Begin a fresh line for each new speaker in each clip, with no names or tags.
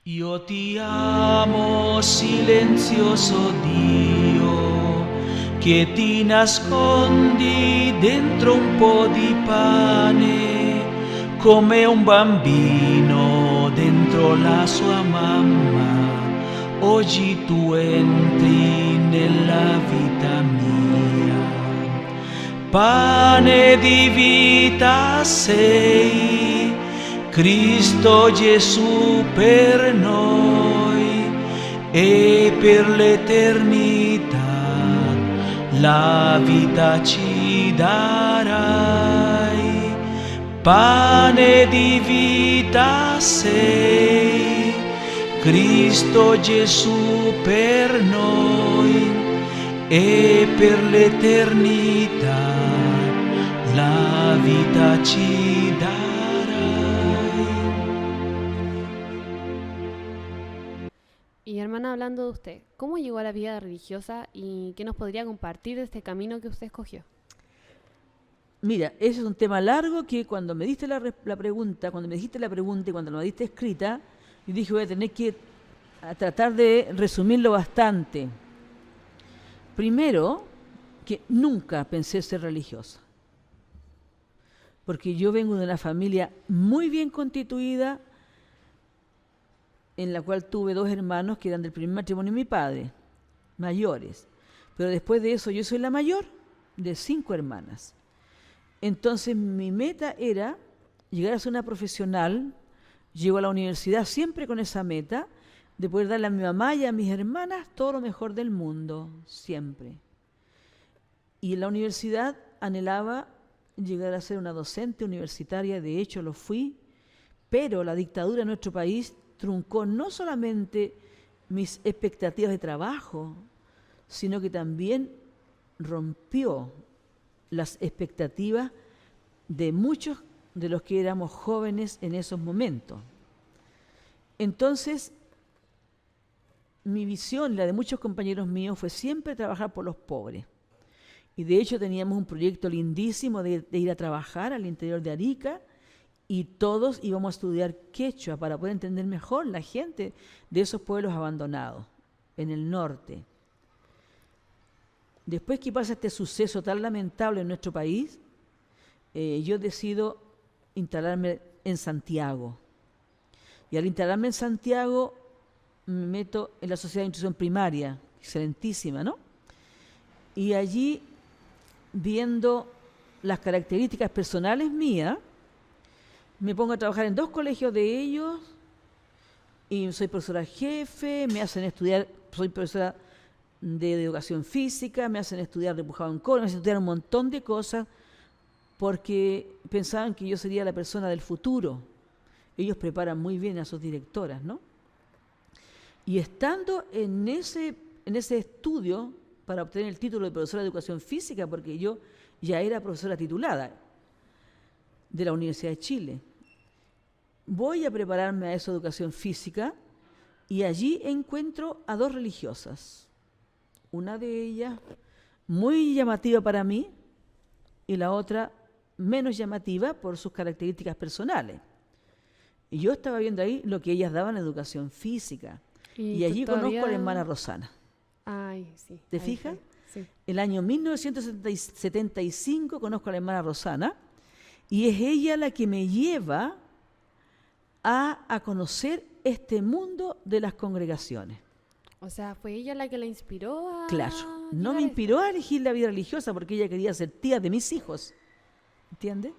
Io ti amo, silenzioso Dio, che ti nascondi dentro un po' di pane, come un bambino dentro la sua mamma. Oggi tu entri nella vita mia. Pane di vita sei, Cristo Gesù per noi e per l'eternità la vita ci darai. Pane di vita sei, Cristo Gesù per noi e per l'eternità la vita ci darai.
Y hermana, hablando de usted, ¿cómo llegó a la vida religiosa y qué nos podría compartir de este camino que usted escogió?
Mira, ese es un tema largo que cuando me diste la pregunta, cuando me dijiste la pregunta y cuando me la diste escrita, yo dije voy a tener que tratar de resumirlo bastante. Primero, que nunca pensé ser religiosa, porque yo vengo de una familia muy bien constituida, en la cual tuve 2 hermanos que eran del primer matrimonio de mi padre, mayores. Pero después de eso yo soy la mayor de 5 hermanas. Entonces mi meta era llegar a ser una profesional. Llego a la universidad siempre con esa meta de poder darle a mi mamá y a mis hermanas todo lo mejor del mundo, siempre. Y en la universidad anhelaba llegar a ser una docente universitaria, de hecho lo fui, pero la dictadura en nuestro país truncó no solamente mis expectativas de trabajo, sino que también rompió las expectativas de muchos de los que éramos jóvenes en esos momentos. Entonces, mi visión, la de muchos compañeros míos, fue siempre trabajar por los pobres. Y de hecho teníamos un proyecto lindísimo de ir a trabajar al interior de Arica, y todos íbamos a estudiar quechua para poder entender mejor la gente de esos pueblos abandonados en el norte. Después que pasa este suceso tan lamentable en nuestro país, yo decido instalarme en Santiago. Y al instalarme en Santiago me meto en la Sociedad de Instrucción Primaria, excelentísima, ¿no? Y allí, viendo las características personales mías, me pongo a trabajar en 2 colegios de ellos y soy profesora jefe, me hacen estudiar, soy profesora de educación física, me hacen estudiar repujado en coro, me hacen estudiar un montón de cosas porque pensaban que yo sería la persona del futuro. Ellos preparan muy bien a sus directoras, ¿no? Y estando en ese estudio para obtener el título de profesora de educación física, porque yo ya era profesora titulada de la Universidad de Chile, voy a prepararme a esa educación física y allí encuentro a 2 religiosas. Una de ellas muy llamativa para mí y la otra menos llamativa por sus características personales. Y yo estaba viendo ahí lo que ellas daban en educación física. Y allí conozco a la hermana Rosana.
Ay, sí.
¿Te fijas?
Sí.
El año 1975 conozco a la hermana Rosana y es ella la que me lleva a conocer este mundo de las congregaciones.
O sea, ¿fue ella la que la inspiró a...?
Claro, no
llegar
me
a
inspiró a elegir la vida religiosa porque ella quería ser tía de mis hijos, ¿entiendes?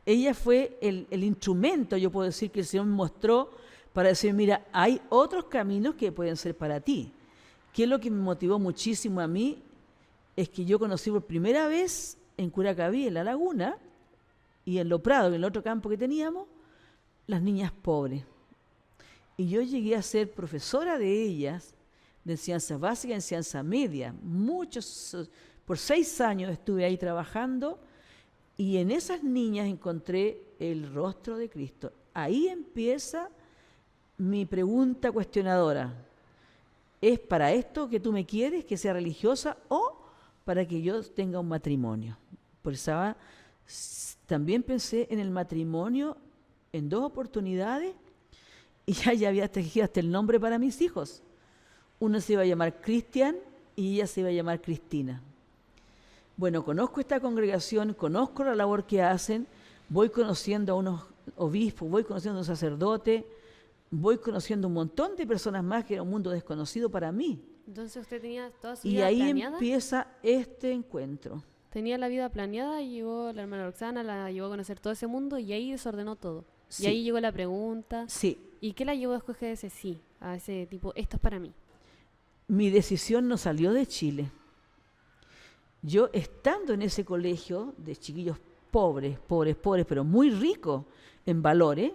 Ella fue el instrumento, yo puedo decir, que el Señor me mostró para decir, mira, hay otros caminos que pueden ser para ti. ¿Qué es lo que me motivó muchísimo a mí? Es que yo conocí por primera vez en Curacaví, en La Laguna, y en Lo Prado, en el otro campo que teníamos, las niñas pobres. Y yo llegué a ser profesora de ellas, de enseñanza básica y enseñanza media. Por 6 años estuve ahí trabajando y en esas niñas encontré el rostro de Cristo. Ahí empieza mi pregunta cuestionadora. ¿Es para esto que tú me quieres, que sea religiosa, o para que yo tenga un matrimonio? Por eso también pensé en el matrimonio en 2 oportunidades y ya había tejido hasta el nombre para mis hijos. Uno se iba a llamar Cristian y ella se iba a llamar Cristina. Bueno, conozco esta congregación, conozco la labor que hacen, voy conociendo a unos obispos, voy conociendo a un sacerdote, voy conociendo un montón de personas más que era un mundo desconocido para mí.
Entonces usted tenía toda su
Y
vida
ahí
planeada.
empieza este encuentro.
Tenía la vida planeada y llegó la hermana Roxana, la llevó a conocer todo ese mundo y ahí desordenó todo.
Sí.
Y ahí llegó la pregunta.
Sí,
¿Y qué la llevó a escoger ese sí? A ese tipo, esto es para mí.
mi decisión no salió de Chile. Yo estando en ese colegio de chiquillos pobres, pero muy ricos en valores,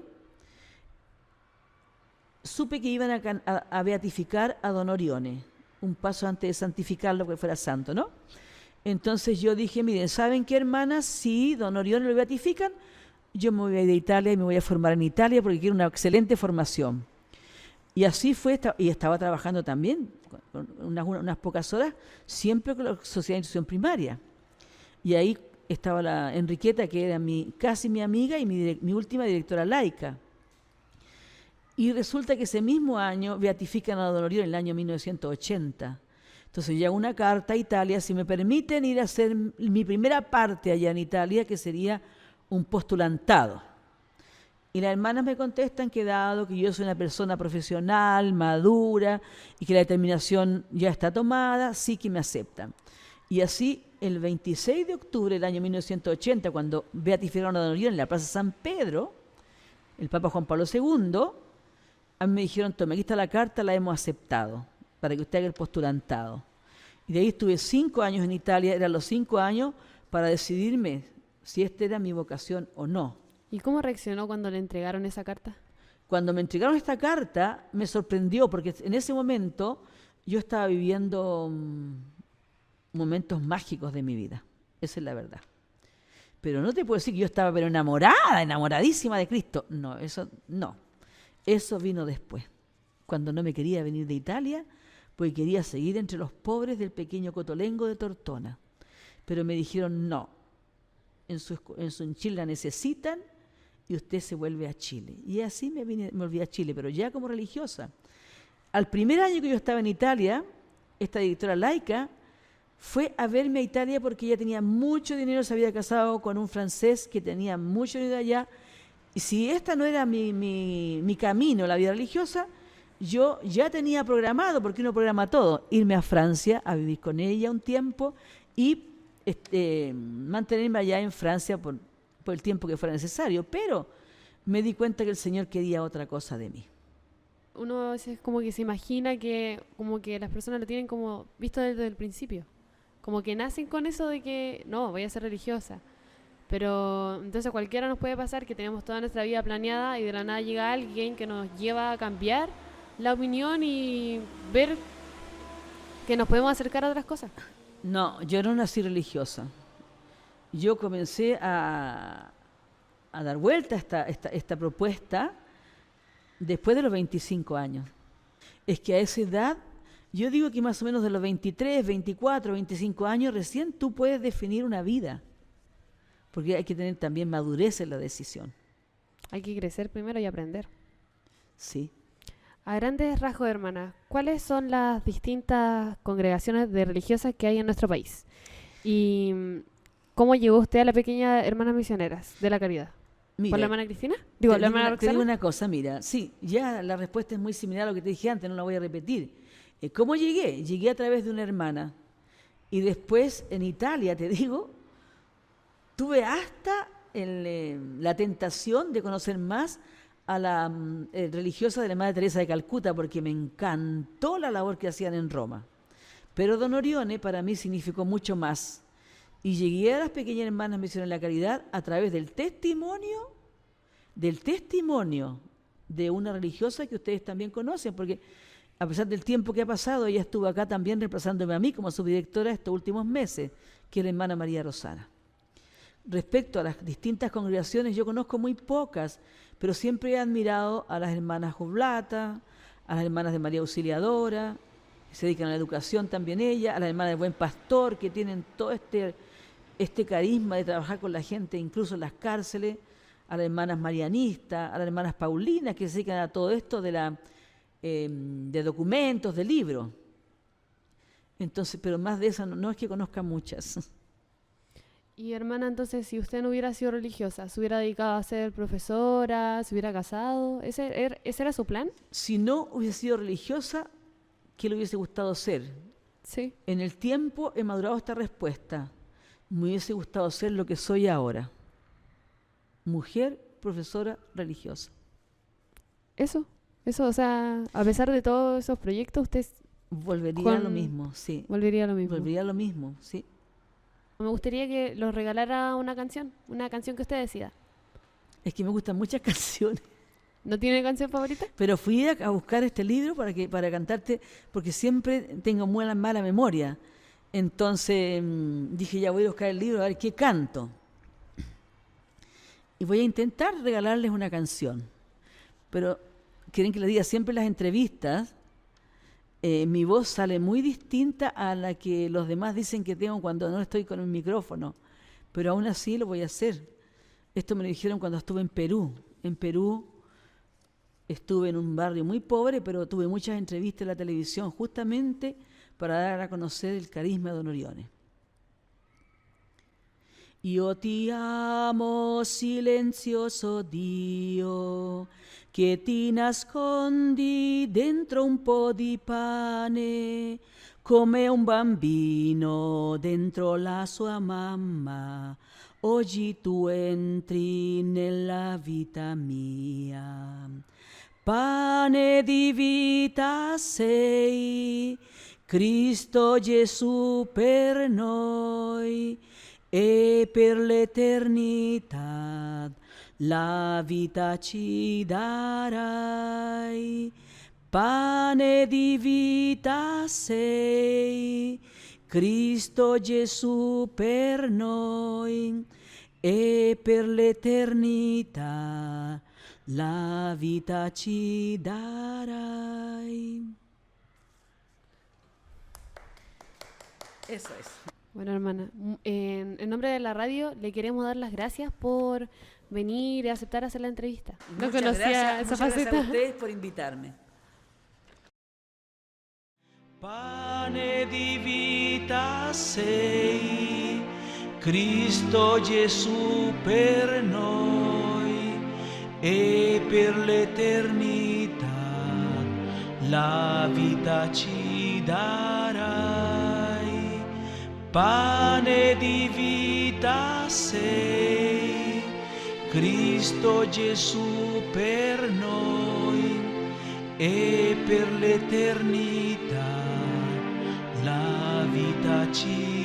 supe que iban a beatificar a don Orione, un paso antes de santificarlo, que fuera santo, ¿no? Entonces yo dije, miren, ¿saben qué, hermanas? Si don Orione lo beatifican, yo me voy a ir de Italia y me voy a formar en Italia porque quiero una excelente formación. Y así fue, y estaba trabajando también, con unas pocas horas, siempre con la sociedad de instrucción primaria. Y ahí estaba la Enriqueta, que era casi mi amiga y mi última directora laica. Y resulta que ese mismo año beatifican a don Orione en el año 1980. Entonces llega una carta a Italia, si me permiten ir a hacer mi primera parte allá en Italia, que sería un postulantado. Y las hermanas me contestan que dado que yo soy una persona profesional, madura, y que la determinación ya está tomada, sí que me aceptan. Y así, el 26 de octubre del año 1980, cuando beatificaron a don Orione en la Plaza San Pedro, el Papa Juan Pablo II, a mí me dijeron, tome, aquí está la carta, la hemos aceptado, para que usted haga el postulantado. Y de ahí estuve 5 años en Italia, eran los 5 años, para decidirme si esta era mi vocación o no.
¿Y cómo reaccionó cuando le entregaron esa carta?
Cuando me entregaron esta carta, me sorprendió, porque en ese momento yo estaba viviendo momentos mágicos de mi vida. Esa es la verdad. Pero no te puedo decir que yo estaba pero enamoradísima de Cristo. No, eso no. Eso vino después, cuando no me quería venir de Italia, porque quería seguir entre los pobres del pequeño Cotolengo de Tortona. Pero me dijeron, no, en Chile la necesitan y usted se vuelve a Chile. Y así me volví a Chile, pero ya como religiosa. Al primer año que yo estaba en Italia, esta directora laica fue a verme a Italia porque ella tenía mucho dinero, se había casado con un francés que tenía mucho dinero allá. Y si esta no era mi camino, la vida religiosa, yo ya tenía programado, porque uno programa todo, irme a Francia a vivir con ella un tiempo y mantenerme allá en Francia por el tiempo que fuera necesario. Pero me di cuenta que el Señor quería otra cosa de mí.
Uno a veces como que se imagina que como que las personas lo tienen como visto desde el principio. Como que nacen con eso de que, no, voy a ser religiosa. Pero entonces cualquiera nos puede pasar que tenemos toda nuestra vida planeada y de la nada llega alguien que nos lleva a cambiar la opinión y ver que nos podemos acercar a otras cosas.
No, yo no nací religiosa. Yo comencé a dar vuelta a esta propuesta después de los 25 años. Es que a esa edad, yo digo que más o menos de los 23, 24, 25 años, recién tú puedes definir una vida. Porque hay que tener también madurez en la decisión.
Hay que crecer primero y aprender.
Sí.
A grandes rasgos, hermana, ¿cuáles son las distintas congregaciones de religiosas que hay en nuestro país? ¿Y cómo llegó usted a la pequeña Hermanas Misioneras de la Caridad?
Mira,
¿Por la hermana Cristina? Digo, ¿la hermana
te
Roxana?
digo una cosa, mira, sí, ya la respuesta es muy similar a lo que te dije antes, no la voy a repetir. ¿Cómo llegué? Llegué a través de una hermana. Y después, en Italia, te digo, tuve hasta la tentación de conocer más a la religiosa de la Madre Teresa de Calcuta, porque me encantó la labor que hacían en Roma. Pero don Orione para mí significó mucho más. Y llegué a las pequeñas Hermanas Misioneras de la Caridad a través del testimonio de una religiosa que ustedes también conocen, porque a pesar del tiempo que ha pasado, ella estuvo acá también reemplazándome a mí como subdirectora estos últimos meses, que es la hermana María Rosana. Respecto a las distintas congregaciones, yo conozco muy pocas, pero siempre he admirado a las hermanas Oblata, a las hermanas de María Auxiliadora, que se dedican a la educación también ella, a las hermanas de Buen Pastor, que tienen todo este carisma de trabajar con la gente, incluso en las cárceles, a las hermanas marianistas, a las hermanas paulinas que se dedican a todo esto de documentos, de libros. Entonces, pero más de esas no es que conozca muchas.
Y hermana, entonces, si usted no hubiera sido religiosa, ¿se hubiera dedicado a ser profesora? ¿Se hubiera casado? ¿Ese era su plan?
Si no hubiese sido religiosa, ¿qué le hubiese gustado ser?
Sí.
En el tiempo he madurado esta respuesta. Me hubiese gustado ser lo que soy ahora. Mujer, profesora, religiosa.
Eso, o sea, a pesar de todos esos proyectos, usted
Volvería a lo mismo, sí.
volvería a lo mismo.
Volvería a lo mismo, sí.
Me gustaría que los regalara una canción que usted decida.
Es que me gustan muchas canciones.
¿No tiene canción favorita?
Pero fui a buscar este libro para cantarte, porque siempre tengo muy mala memoria. Entonces dije, ya voy a buscar el libro, a ver qué canto. Y voy a intentar regalarles una canción. Pero quieren que les diga siempre en las entrevistas, mi voz sale muy distinta a la que los demás dicen que tengo cuando no estoy con el micrófono. Pero aún así lo voy a hacer. Esto me lo dijeron cuando estuve en Perú. En Perú estuve en un barrio muy pobre, pero tuve muchas entrevistas en la televisión justamente para dar a conocer el carisma de Don Orione. Io ti amo, silenzioso Dio, che ti nascondi dentro un po' di pane, come un bambino dentro la sua mamma. Oggi tu entri nella vita mia. Pane di vita sei, Cristo Gesù per noi, e per l'eternità la vita ci darai. Pane di vita sei, Cristo Gesù per noi, e per l'eternità la vita ci darai. Eso es.
Bueno, hermana, en nombre de la radio le queremos dar las gracias por venir y aceptar hacer la entrevista. No
Muchas
conocía
gracias,
esa
muchas gracias
faceta.
a ustedes por invitarme.
Pane di vita sei, Cristo Gesù per noi e per l'eternità la vita ci darai. Pane di vita sei, Cristo Gesù per noi e per l'eternità la vita ci